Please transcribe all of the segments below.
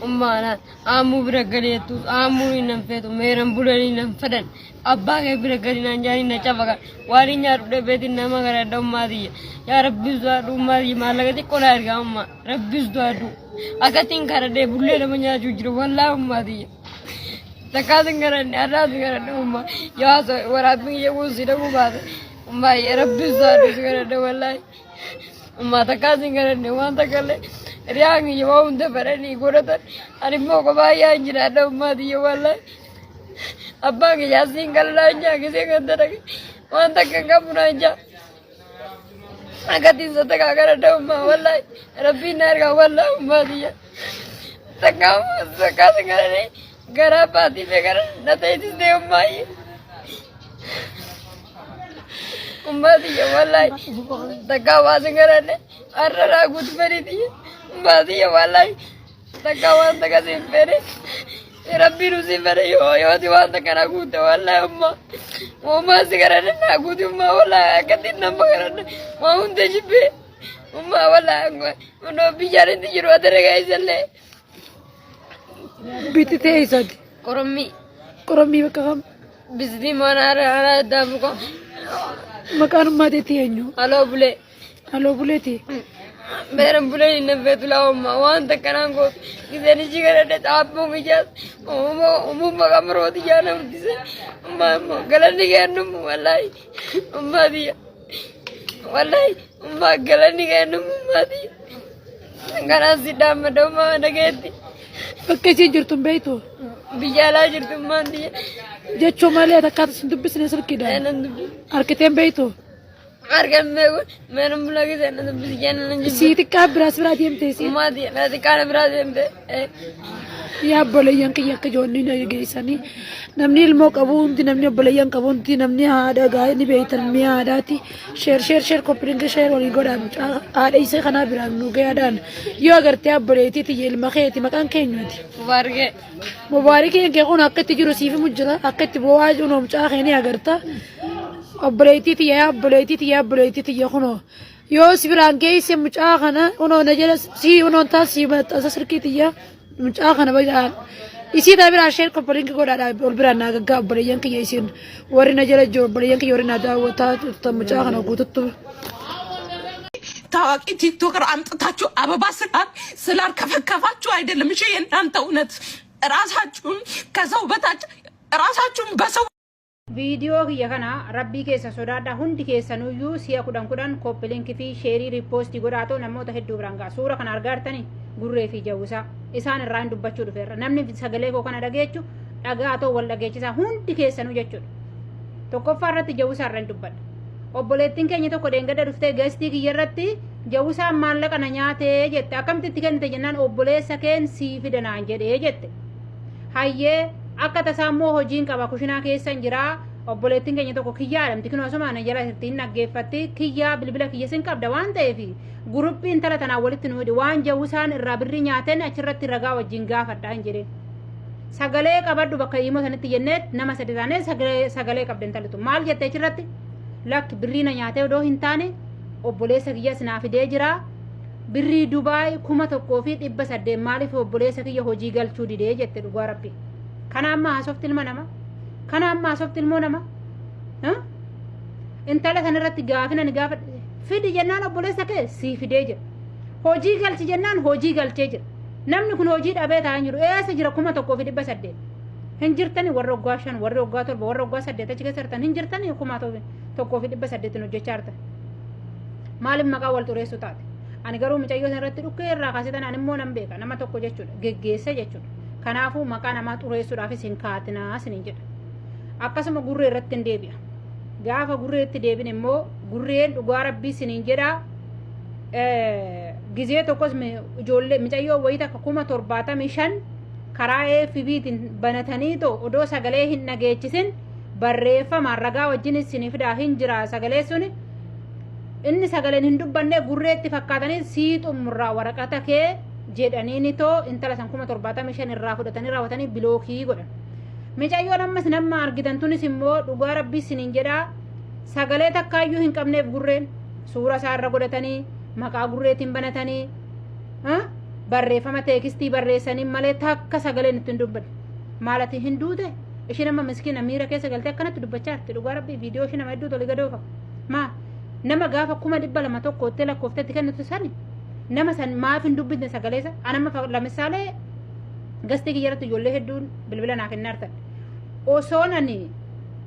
ummana amu biragaletu amu inanfetu meran bulani nanfadan abba ke biragari nanjani na chabaga wali nyaru de beti nama gara dammadi ya rabbi zadu mari malagati kolar ga amma rabbi zadu akatin gara de bulle de manya jujru wallahi ummadi takadin gara arad gara umma ya so waradmi ye usida mubad umma ya rabbi zadu gara de wallahi umma takadin gara ne wanta kale riang ye wonde berani goratan ani moko baya njira dammadi wallahi abba ke yasin kallanya kise kandara wanta kangapuna ja agati sota kagara dawma wallahi rabbi narga wallahi ummadiya takam zakat ngare gara pati begara natai de ummai ummadiya wallahi takawaz ngarane arra gut beri di ummadiya wallahi takawan takasim pere rabbi rusi mere yo diwan takana gut wallahi umma sigarane na gut umma wallahi akati namma garane ma unde jibe umma wallahi no bijare ndi jiro adere gaiselle bitite isad koromi bakam bizdi manar ala dabuko makan madeti enyo alo buleti मेरे बुले ने बेतुला मान तक करांगो किसे ने जिगर दे आप मो मिजा ओ मगा मरो दिया ना दिसे गलत नहीं गया नु वल्लाई अम्मा दिया वल्लाई अम्मा गलत नहीं गया नु अम्मा दिया गरा सिदा मडमा नगेती कैसे जुरतुम बेतो बियाला जुरतुम मान दिया जे चोमाले तकात सुंदु बिजनेस रखिदा आर्किटेम बेतो argan meron lagi sana na bigyan na ng city ka bras diemte si madi na ka bras diemte ya bole yang ke jonni na geisani namni ilmo kabun ti namni bole yang kabun ti namni ada ga ni beitan mi ada ti share ko pring share wali godam ada ise khana biram nu ge adan yo agar te bole ti ilma kheti makan kenyo ti mubarak ke kun akati juro sifi mujra akati bowaj unom cha kheni agarta أبليتي تيا خنو يوس برانجي سي مجاخنا ونو نجلس سي ونو تاسي بتاسر كيتيا مجاخنا بيان isi da bira share ko paling ko da bira na ga bariyan ki yesin wari na jara jo bariyan ki yori na da wata ta mujahana gututu ታዋቂ ቲክቶከር አምጥታችሁ አበባ ስላር ከፈከፋችሁ አይደለም እሺ እናንተ እውነት ራሳችሁን ከሰው በታች ራሳችሁን በሰው ቪዲዮ የከና ረቢ ኬሰ ሶዳዳ ሁንዲ ኬሰኑዩ ሲያ ኩዳን ኮፕሊንክ ፊ ሼሪ ሪፖስት ጎዳቶ ነሞተ ሄዱ ብራንጋ ሱራ ከና አርጋርተኒ ጉሬ ፊ ጀውሳ ኢሳን ራን ዱባቹ ዱፌራ ነምኒ ሰገሌ ኮ ከና ደገቹ ዳጋቶ ወልደገችሳ ሁንዲ ኬሰኑ ጀቹ tokkoffaarratti jawusa ran dubban obboleettiin keenya tokko deengada dhuftee gastii kiyyarratti jawusa maallaqa na nyaate jette akkamtitti kennite jennaan obboleessa keen sii fidanaan jedhee jette hayyee akka tasaammoo hojiin qaba kushinaa keessan jira obboleettiin keenya tokko kiyyaa adamti kinoo asuma ana jala sirtiin naggeeffatti kiyyaa bilbila kiyya sin qabda waan ta'eef guruppiin tala tanaa walitti nuudi waan jawusaan irraa birrii nyaateen achirratti ragaa wajjin gaafadhaan jedheen sagalee qabadhu bakka himoo sanitti jenneet nama sadi taanee sagalee qabden talitu maal jettee achirratti lakki birrii na nyaatee odoo hin taane obboleessa kiyya sinaa fidee jira birrii Dubaay 1,800 maaliif obboleessa kiyya hojii galchuu didee jette dhugaa rabbi kana amma haasofti ilma nama kana amma haasofti ilmoo nama intala sanirratti gaafina ni gaafa fidi jennaan obboleessa kee sii fidee jira hojii galchi jennaan hojii galchee jira namni kun hojii dhabee taa'an jiru eessa jira 1,800 hin jirtani warra waggaa 5 warra waggaa 7 warra waggaa 8 achi keessa jirtan hin jirtani 1,800 hojjechaa jirtan maaliif maqaa wal xureessu taate ani garuu mucayyoo sanirratti dhukkee irraa kaasitan ani immoo nan beeka nama tokko jechuudha geggeessa jechuudha kanaafuu maqaa namaa xureessuudhaafis hin kaatinaa isiniin jedha akkasuma gurree irratti hin deebi'a gaafa gurreetti deebin immoo gurreen dhugaa rabbii isiniin jedha gizee tokkos ijoollee mucayyoo wayita 75,000 karaa FB'tiin banatanii too odoo sagalee hin dhageechisin barreeffama ragaa wajjin isiniif fidaa hin jira sagalee suni inni sagaleen hin dubbanne gurreetti fakkaatanii sii xumurraa waraqata kee jedhanii too intala san 75,000 irraa fudhatanii raawwatanii bilookii godhan mucayyoon ammas nama argitan tunis immoo dhugaa rabbii isiniin jedha sagalee takkaayyuu hin qabneef gurreen suura isaa irra godhatanii maqaa gurreetiin banatanii barreeffama teekistii barreessanii malee takka sagaleen ittiin dubbatu maalati hin duute ishee nama miskiina miira keessa galtee akkanatti dubbachaa jirti dhugaa rabbii viidiyoo ishee nama hedduu tolii gadoofa maa nama gaafa 200,000 hottee lakkooftetti kennitu sani nama san maaf hin dubbisne sagaleessa anama lamisaalee gastii kiyyarratti ijoollee hedduun bilbila naa kennaartan osoo nani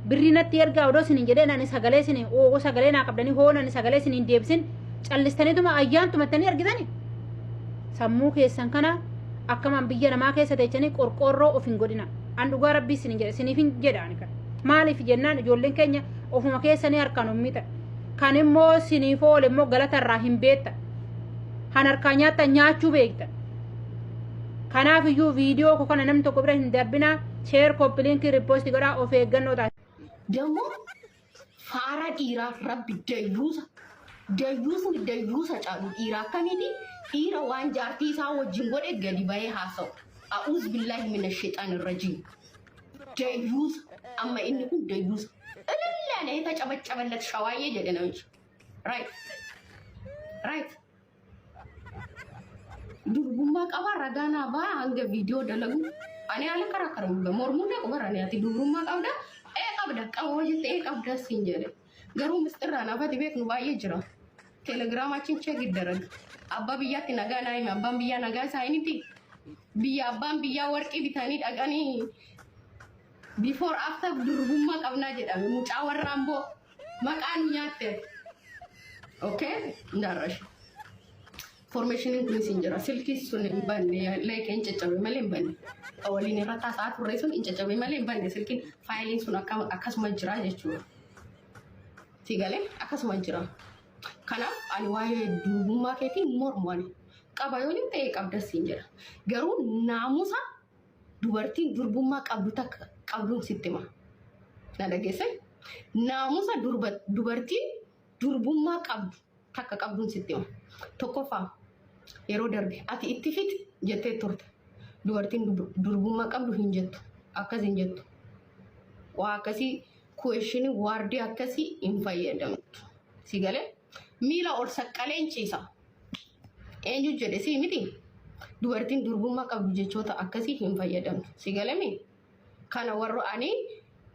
birrinatti ergaa odoo sinin jedhee nani sagalee sinin sagalee naa qabdanii hoo nani sagalee sinin deebisin callistaniituma ayyaantumattanii argitani sammuu keessan kana akkamaan biyya namaa keessa teechanii qorqoorroo of hin godhina an dhugaa rabbii sinin jedhe siniif hin jedhaan kan maaliif jennaan ijoolleen keenya ofuma keessanii harkaan ummita kan immoo siniif oole immoo galatarraa hin beetta han harkaa nyaata nyaachuu beekta kanaaf iyyuu viidiyoo ko kana namni tokko bira hin darbina ሼር ኮፒ ሊንክ ሪፖስት ጎዳ ኦፍ የገኖታ ደግሞ ፋራ ዲራ ረብ ደዩሳ ጫሉ ዲራ ከሚዲ ዲራ ዋን ጃርቲሳ ወጅን ጎደ ገዲ ባይ ሐሰው አኡዝ ቢላሂ ሚነ ሸይጣን ረጂም ደዩስ አማ ኢንኩ ደዩስ እለላኔ የተጨበጨበለት ሸዋዬ ጀደ ነው እንጂ ራይት ዱርቡማ ቀባ ረጋና ባ አንገ ቪዲዮ ደለጉ أنا على كراكرم بمرمونة وبراني أتي دورو ما قبدا قبدا قوجت قبدا سينجري قرو مسترانا فاتي بيك نباية جرا تلغرام أشين شاك الدرج أبا بياتي نغا نايم أبا بيا نغا ساينتي بيا أبا بيا وركي بتاني أغاني before after duru ma qabna jedhame mucawar rambo maqaan nyaatte okay ndarash formation in messenger silki sun banne like encacabe malen banne awalin rata saat reason encacabe malen banne silki filing sun akasuma jira jechuudha tigale akasuma jira kana ani waye dubummaa keetiin mormani qabayooni ta'e qabda sinjira garuu naamusa dubartiin durbummaa qabdu takka qabduun sittima na dhageesse naamusa dubartiin durbummaa qabdu takka qabduun sittima tokkoffaa yeroo darbe ati itti fit jettee turte dubartiin durbummaa qabdu hin jettu akkas hin jettu waa akkasii question waardi akkasii hin fayyadamtu sigale miila ol saqqaleen ciisa eenyu jedhe si miti dubartiin durbummaa qabdu jechoota akkasii hin fayyadamtu sigale mi kana warro ani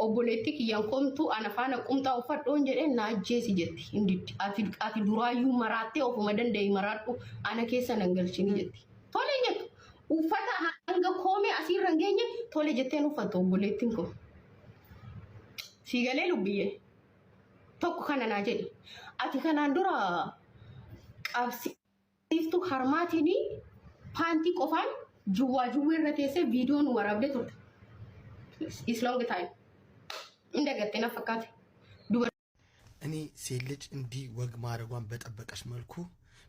obboleetti kiyyan komtu ana faana qumxaa uffadhoon jedhe na ajjeesi jetti indiddi ati duraayyuu maraattee ofuma danda'e maraadhu ana keessa nan galchini jetti tole jettu uffata hanga koomee asiirra hin geenye tole jetteen uffattu obboleettiin ko sigalee lubbiyye tokko kana naa jedhe ati kanaan dura qabsiiftu harmaatini paantii qofaan juwwaa irra teessee viidiyoon waraabdee turte is long time እንደገጠና ፈካት እኔ ሴት ልጅ እንዲህ ወግ ማረጓን በጠበቀሽ መልኩ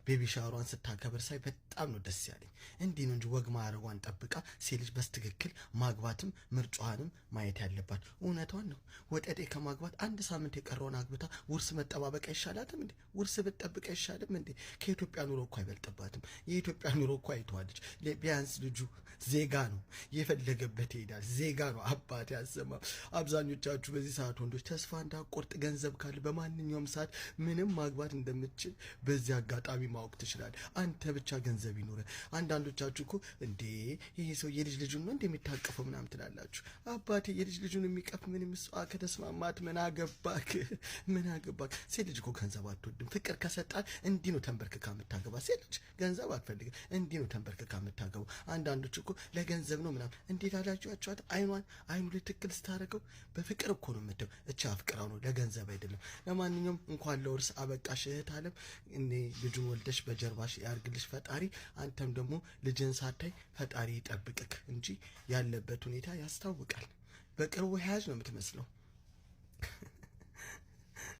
ቤቢ ሻወሯን ስታከብር ሳይ በጣም ነው ደስ ያለኝ። እንዲህ ነው እንጂ ወግ ማረጓን ጠብቃ ሴት ልጅ በስትክክል ማግባትም ምርጫዋንም ማየት ያለባት እውነቷን ነው። ወጠዴ ከማግባት አንድ ሳምንት የቀረውን አግብታ ውርስ መጠባበቅ አይሻላትም እንዴ? ውርስ ብትጠብቅ አይሻልም እንዴ? ከኢትዮጵያ ኑሮ እኮ አይበልጥባትም። የኢትዮጵያ ኑሮ እኮ አይተዋለች። ቢያንስ ልጁ ዜጋ ነው፣ የፈለገበት ይሄዳል። ዜጋ ነው፣ አባት ያሰማ። አብዛኞቻችሁ በዚህ ሰዓት ወንዶች ተስፋ እንዳቆርጥ ገንዘብ ካለ በማንኛውም ሰዓት ምንም ማግባት እንደምትችል በዚህ አጋጣሚ ማወቅ ትችላለህ። አንተ ብቻ ገንዘብ ይኖር። አንዳንዶቻችሁ እኮ እንዴ ይሄ ሰው የልጅ ልጁን ነው እንደሚታቀፈው ምናምን ትላላችሁ። አባቴ የልጅ ልጁን የሚቀፍ ምን ምስዋ ከተስማማት ምን አገባክ? ሴት ልጅ እኮ ገንዘብ አትወድም። ፍቅር ከሰጣት እንዲህ ነው ተንበርክካ የምታገባ። ሴት ልጅ ገንዘብ አትፈልግም። እንዲህ ነው ተንበርክካ የምታገባው። አንዳንዶች እኮ ለገንዘብ ነው ምናምን። እንዴት አላችኋት? አይኑ ልትክል ስታረገው በፍቅር እኮ ነው የምትው። እቻ አፍቅራው ነው ለገንዘብ አይደለም። ለማንኛውም እንኳን ለውርስ አበቃሽ እህት አለም። እኔ ልጁን ወልደሽ በጀርባሽ ያርግልሽ ፈጣሪ። አንተም ደግሞ ልጅን ሳታይ ፈጣሪ ይጠብቅክ እንጂ ያለበት ሁኔታ ያስታውቃል። በቅርቡ ያዝ ነው የምትመስለው።